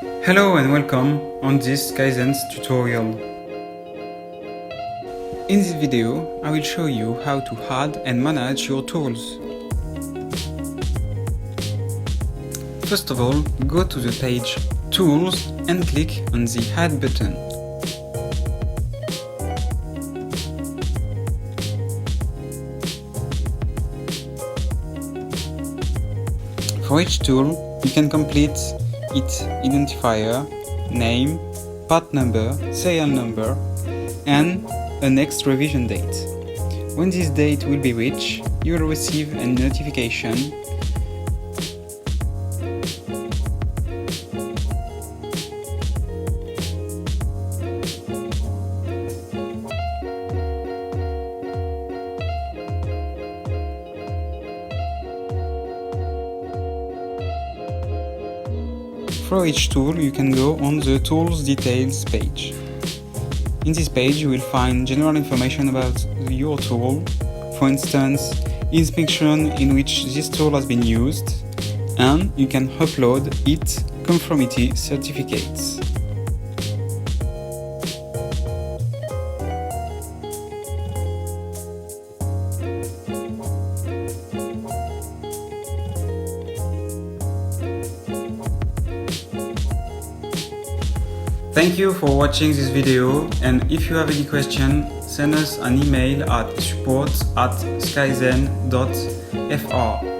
Hello and welcome on this Skyzen's tutorial. In this video, I will show you how to add and manage your tools. First of all, go to the page Tools and click on the Add button. For each tool, you can complete its identifier, name, part number, serial number, and a next revision date. When this date will be reached, you will receive a notification For each tool, you can go on the Tools Details page. In this page, you will find general information about your tool, for instance, inspection in which this tool has been used, and you can upload its conformity certificates. Thank you for watching this video, and if you have any question, send us an email at support@skyzen.fr.